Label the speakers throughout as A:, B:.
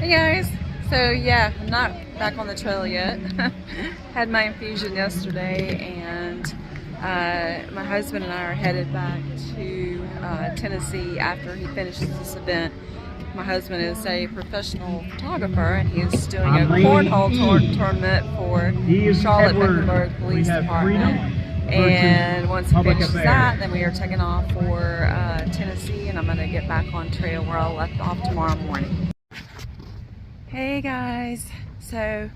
A: Hey guys, so yeah, I'm not back on the trail yet. Had my infusion yesterday, and my husband and I are headed back to Tennessee after he finishes this event. My husband is a professional photographer, and he's doing a cornhole tournament for Charlotte Mecklenburg Police Department. And once he finishes that, then we are taking off for Tennessee, and I'm going to get back on trail where I left off tomorrow morning. Hey guys, so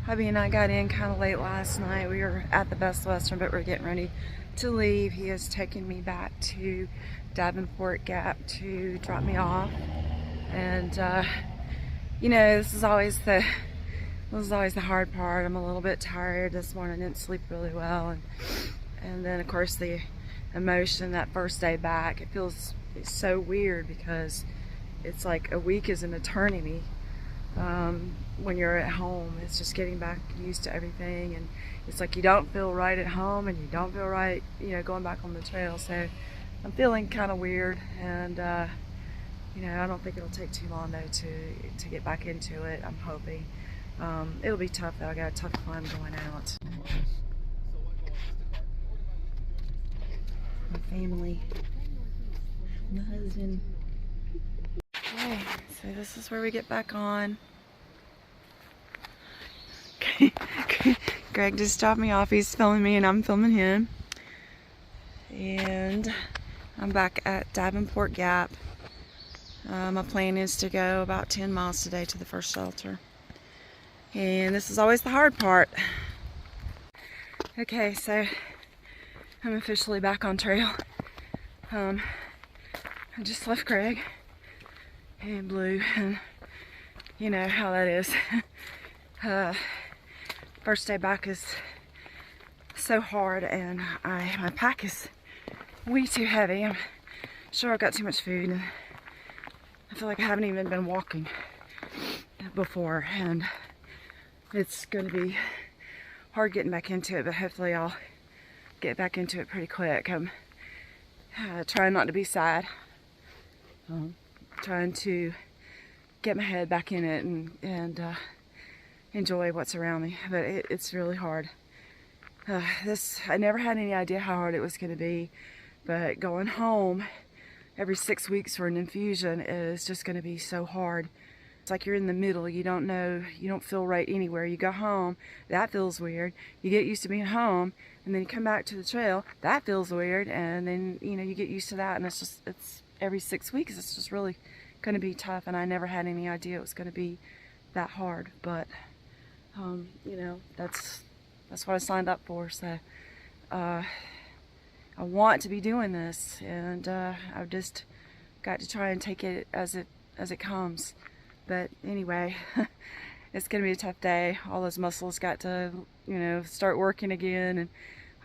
A: hubby and I got in kind of late last night. We were at the Best Western, but we're getting ready to leave. He is taking me back to Davenport Gap to drop me off, and you know, this is always the hard part. I'm a little bit tired this morning. I didn't sleep really well, and then of course the emotion that first day back. It feels so weird because it's like a week is an eternity. When you're at home, it's just getting back used to everything, and it's like you don't feel right at home and you don't feel right, you know, going back on the trail. So I'm feeling kind of weird, and you know, I don't think it'll take too long though to get back into it. I'm hoping. It'll be tough though. I got a tough climb going out. My family, my husband. Okay, so this is where we get back on. Greg just dropped me off. He's filming me and I'm filming him. And I'm back at Davenport Gap. My plan is to go about 10 miles today to the first shelter. And this is always the hard part. Okay, so I'm officially back on trail. I just left Greg and Blue, and you know how that is. First day back is so hard, and my pack is way too heavy. I'm sure I've got too much food, and I feel like I haven't even been walking before, and it's going to be hard getting back into it, but hopefully I'll get back into it pretty quick. I'm trying not to be sad. Trying to get my head back in it and enjoy what's around me, but it's really hard. I never had any idea how hard it was going to be, but going home every 6 weeks for an infusion is just going to be so hard. It's like you're in the middle. You don't know, you don't feel right anywhere. You go home, that feels weird. You get used to being home, and then you come back to the trail, that feels weird, and then you know you get used to that, and it's every 6 weeks. It's just really going to be tough, and I never had any idea it was going to be that hard, but you know, that's what I signed up for. So I want to be doing this, and I've just got to try and take it as it comes. But anyway, it's going to be a tough day. All those muscles got to, you know, start working again, and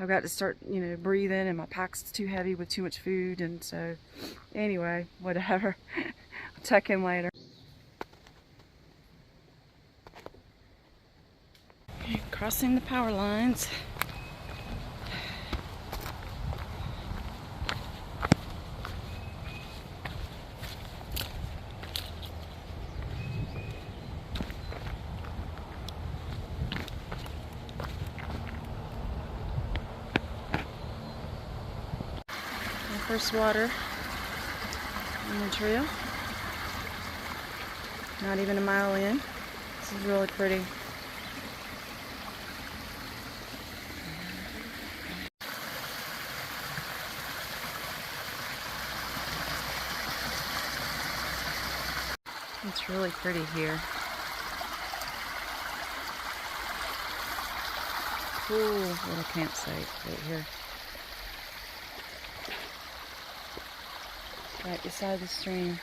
A: I've got to start, you know, breathing, and my pack's too heavy with too much food, and so anyway, whatever. I'll check in later. Okay, crossing the power lines. First water on the trail. Not even a mile in. This is really pretty. It's really pretty here. Cool little campsite right here. Right beside the stream.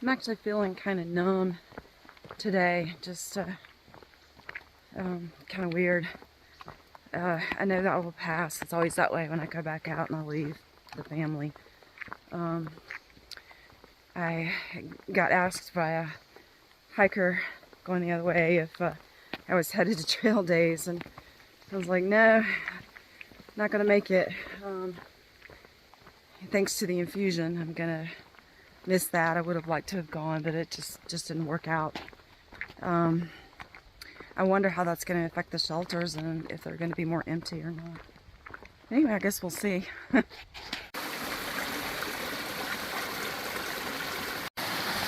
A: I'm actually feeling kind of numb today, just kind of weird. I know that will pass. It's always that way when I go back out and I leave the family. I got asked by a hiker going the other way if I was headed to trail days, and I was like, no, not gonna make it. thanks to the infusion, I'm gonna miss that. I would have liked to have gone, but it just didn't work out. I wonder how that's going to affect the shelters and if they're going to be more empty or not. Anyway, I guess we'll see.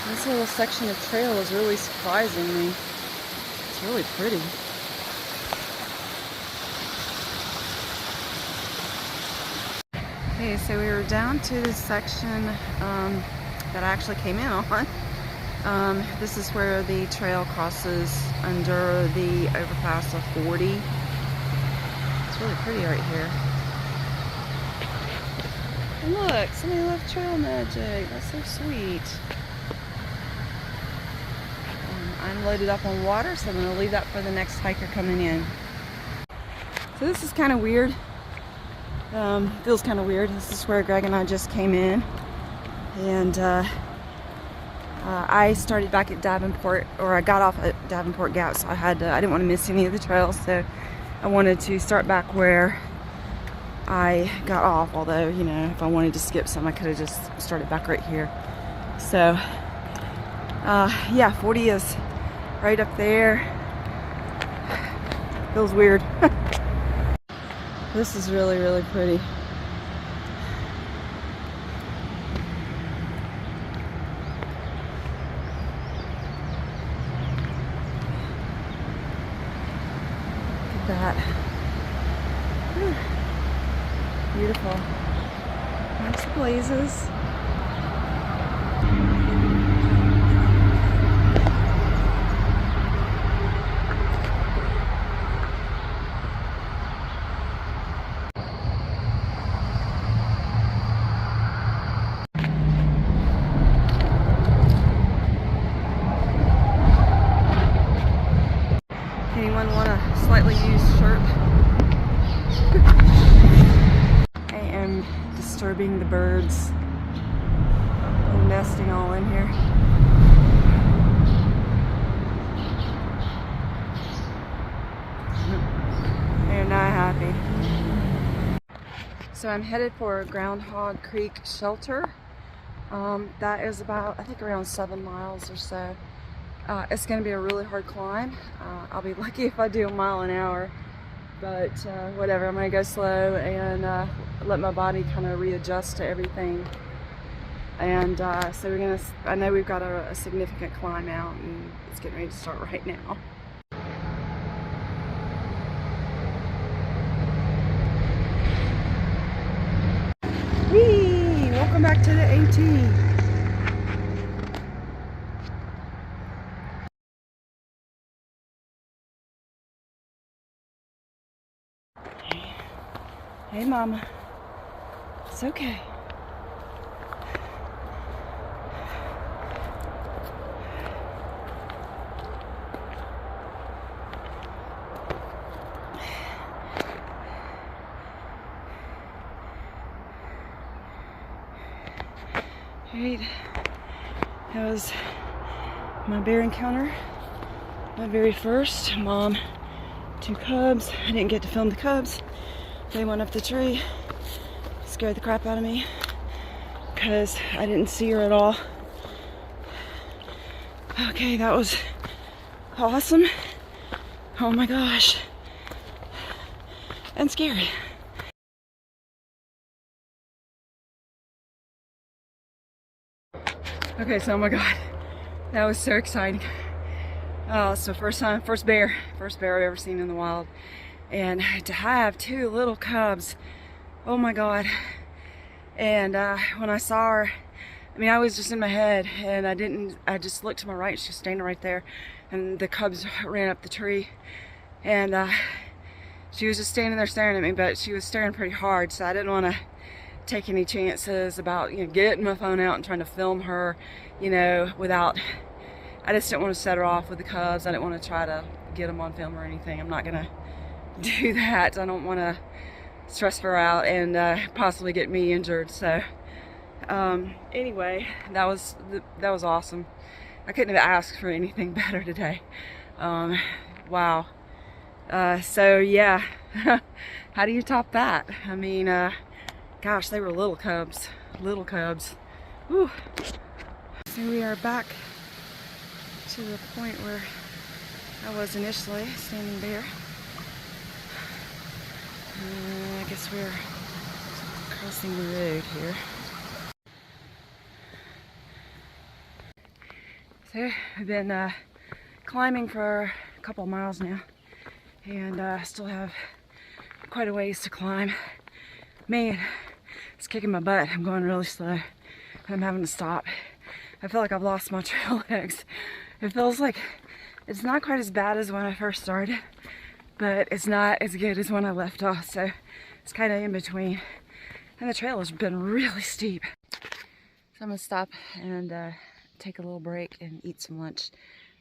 A: This little section of trail is really surprising me. It's really pretty. Okay, so we were down to this section that I actually came in on. This is where the trail crosses under the overpass of 40. It's really pretty right here. And look, somebody left trail magic. That's so sweet. I'm loaded up on water, so I'm going to leave that for the next hiker coming in. So this is kind of weird. Feels kind of weird. This is where Greg and I just came in. And I started back at Davenport, or I got off at Davenport Gap, so I didn't want to miss any of the trails, so I wanted to start back where I got off, although, you know, if I wanted to skip some, I could have just started back right here. So, yeah, 40 is right up there. Feels weird. This is really, really pretty. That. Whew. Beautiful. Nice blazes. Anyone want a slightly used shirt? I am disturbing the birds. They're nesting all in here. They're not happy. So I'm headed for Groundhog Creek Shelter. That is about, I think, around 7 miles or so. It's going to be a really hard climb. I'll be lucky if I do 1 mile an hour, but whatever, I'm going to go slow and let my body kind of readjust to everything. And so we're going to, I know we've got a significant climb out, and it's getting ready to start right now. Whee! Welcome back to the AT. Hey, Mama. It's okay. Alright. That was my bear encounter. My very first. Mom, 2 cubs. I didn't get to film the cubs. They went up the tree, scared the crap out of me because I didn't see her at all. Okay, that was awesome. Oh my gosh. And scary. Okay, so oh my god, that was so exciting. So first bear I've ever seen in the wild. And to have 2 little cubs, oh my god. And when I saw her, I mean, I was just in my head, and I just looked to my right, she was standing right there, and the cubs ran up the tree, and she was just standing there staring at me, but she was staring pretty hard, so I didn't want to take any chances about, you know, getting my phone out and trying to film her, you know, without, I just didn't want to set her off with the cubs. I didn't want to try to get them on film or anything. I'm not gonna do that. I don't want to stress her out and possibly get me injured. So anyway, that was awesome. I couldn't have asked for anything better today. Wow. So yeah, how do you top that? I mean, gosh, they were little cubs. little cubs. Whew. So we are back to the point where I was initially, standing there. I guess we're crossing the road here. So I've been climbing for a couple miles now, and I still have quite a ways to climb. Man, it's kicking my butt. I'm going really slow. I'm having to stop. I feel like I've lost my trail legs. It feels like it's not quite as bad as when I first started, but it's not as good as when I left off, so it's kind of in between. And the trail has been really steep. So I'm gonna stop and take a little break and eat some lunch.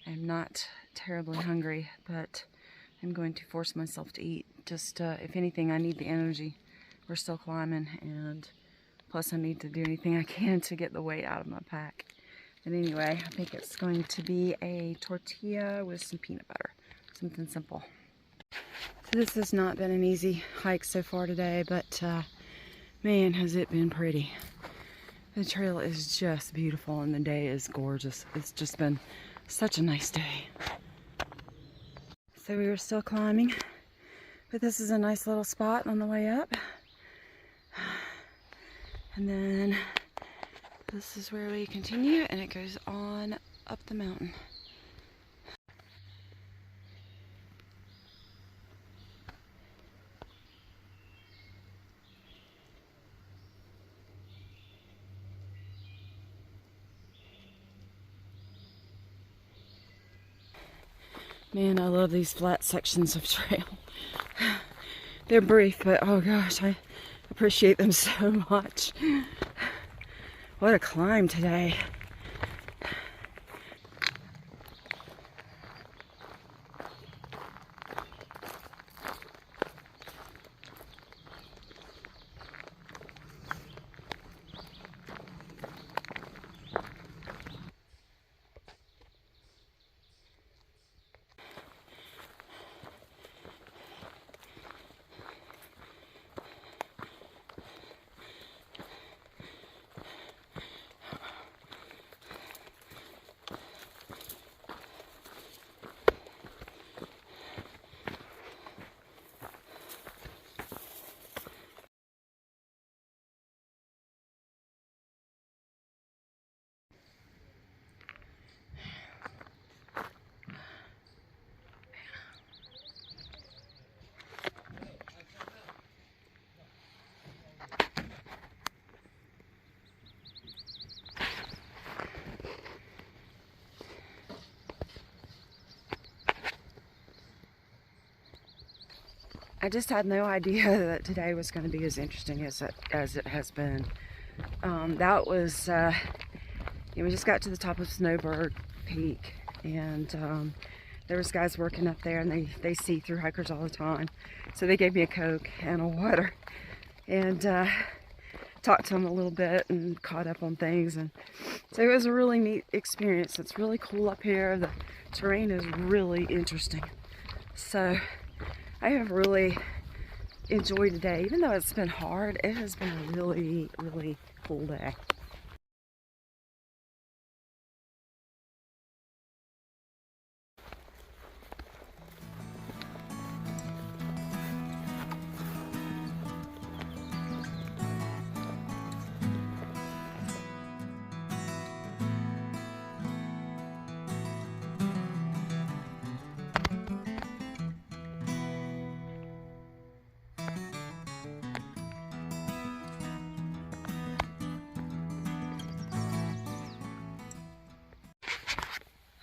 A: I'm not terribly hungry, but I'm going to force myself to eat. Just, if anything, I need the energy. We're still climbing, and plus I need to do anything I can to get the weight out of my pack. But anyway, I think it's going to be a tortilla with some peanut butter. Something simple. So this has not been an easy hike so far today, but man, has it been pretty. The trail is just beautiful and the day is gorgeous. It's just been such a nice day. So we were still climbing, but this is a nice little spot on the way up. And then this is where we continue, and it goes on up the mountain. Man, I love these flat sections of trail. They're brief, but oh gosh, I appreciate them so much. What a climb today. I just had no idea that today was going to be as interesting as it has been. That was, we just got to the top of Snowbird Peak, and there was guys working up there, and they see through hikers all the time. So they gave me a Coke and a water, and talked to them a little bit and caught up on things. And so it was a really neat experience. It's really cool up here. The terrain is really interesting. So I have really enjoyed the day. Even though it's been hard, it has been a really, really cool day.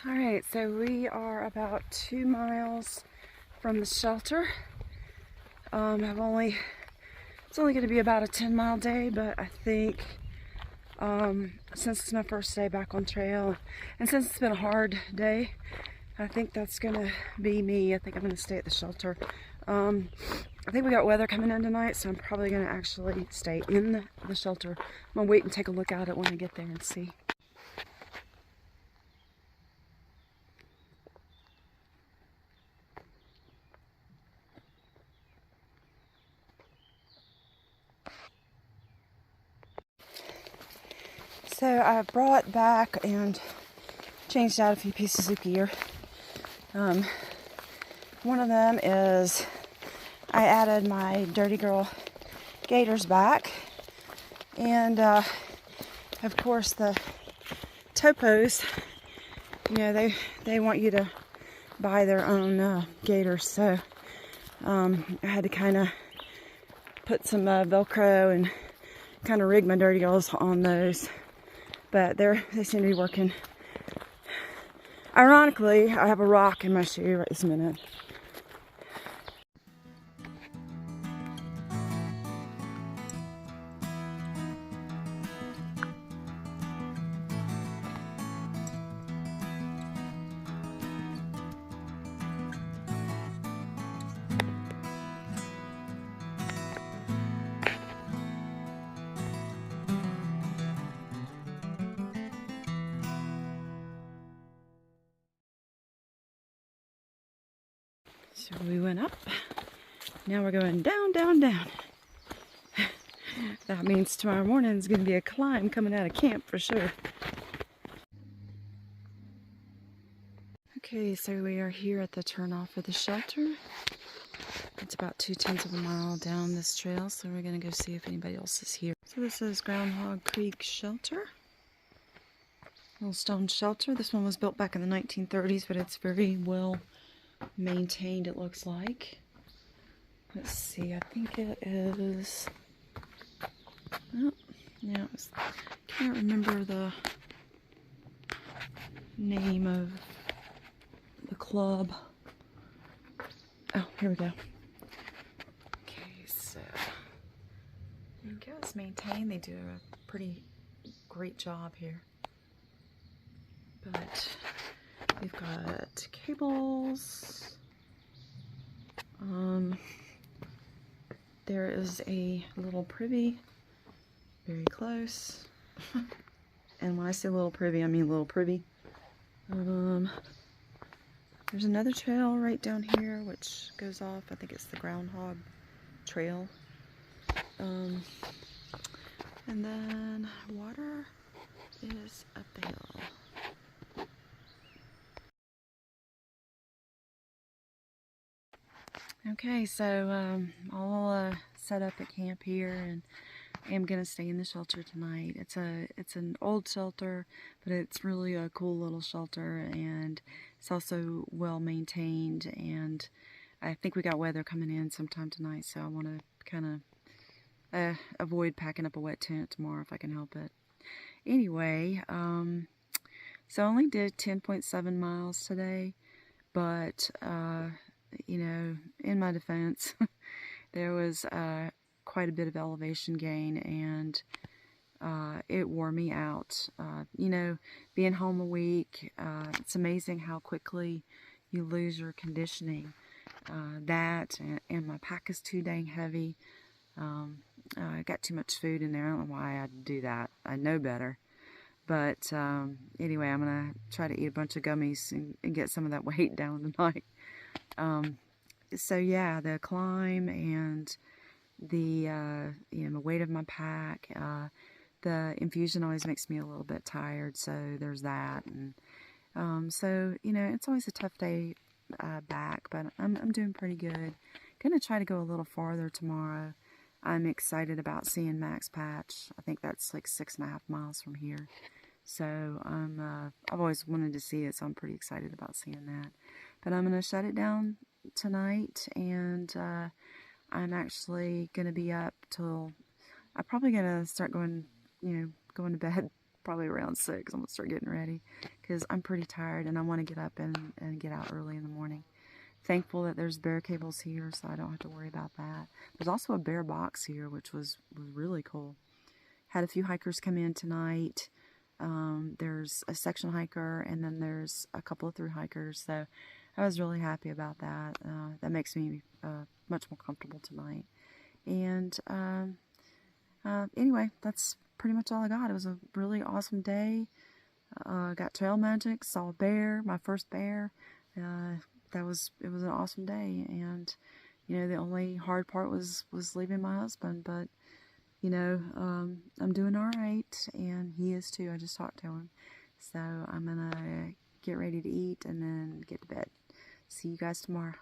A: Alright, so we are about 2 miles from the shelter. It's only going to be about a 10-mile day, but I think since it's my first day back on trail, and since it's been a hard day, I think that's going to be me. I think I'm going to stay at the shelter. I think we got weather coming in tonight, so I'm probably going to actually stay in the shelter. I'm going to wait and take a look at it when I get there and see. So I brought back and changed out a few pieces of gear. One of them is I added my Dirty Girl gaiters back, and of course the topos, you know, they want you to buy their own gaiters, so I had to kind of put some Velcro and kind of rig my Dirty Girls on those, but they seem to be working. Ironically, I have a rock in my shoe right this minute. So we went up, now we're going down, down, down. That means tomorrow morning is going to be a climb coming out of camp for sure. Okay, so we are here at the turnoff of the shelter. It's about 2/10 of a mile down this trail, so we're going to go see if anybody else is here. So this is Groundhog Creek Shelter. Little stone shelter. This one was built back in the 1930s, but it's very well maintained, it looks like. Let's see, I think it is, oh, yeah, can't remember the name of the club. Oh, here we go. Okay, so I think it's maintained. They do a pretty great job here. But we've got cables. There is a little privy very close. And when I say little privy, I mean little privy. There's another trail right down here which goes off. I think it's the Groundhog Trail. And then water is up the hill. Okay, so all set up at camp here, and I am gonna stay in the shelter tonight. It's an old shelter, but it's really a cool little shelter, and it's also well maintained. And I think we got weather coming in sometime tonight, so I want to kind of avoid packing up a wet tent tomorrow if I can help it. Anyway, so I only did 10.7 miles today, but you know, in my defense, there was quite a bit of elevation gain, and it wore me out. You know, being home a week, it's amazing how quickly you lose your conditioning. That and my pack is too dang heavy. I got too much food in there. I don't know why I'd do that. I know better. But anyway, I'm going to try to eat a bunch of gummies and get some of that weight down tonight. So yeah, the climb and the you know, the weight of my pack, the infusion always makes me a little bit tired, so there's that. And so, you know, it's always a tough day back, but I'm doing pretty good. Gonna try to go a little farther tomorrow. I'm excited about seeing Max Patch. I think that's like 6.5 miles from here. So I've always wanted to see it, so I'm pretty excited about seeing that. But I'm gonna shut it down tonight, and I'm actually gonna be up till, I'm probably gonna start going, you know, going to bed probably around 6. I'm gonna start getting ready because I'm pretty tired and I want to get up and get out early in the morning. Thankful that there's bear cables here, so I don't have to worry about that. There's also a bear box here, which was really cool. Had a few hikers come in tonight. There's a section hiker, and then there's a couple of through hikers, so I was really happy about that. That makes me much more comfortable tonight. And anyway, that's pretty much all I got. It was a really awesome day. Got trail magic, saw a bear, my first bear. It was an awesome day, and you know, the only hard part was leaving my husband, but you know, I'm doing all right, and he is too. I just talked to him. So I'm gonna get ready to eat and then get to bed. See you guys tomorrow.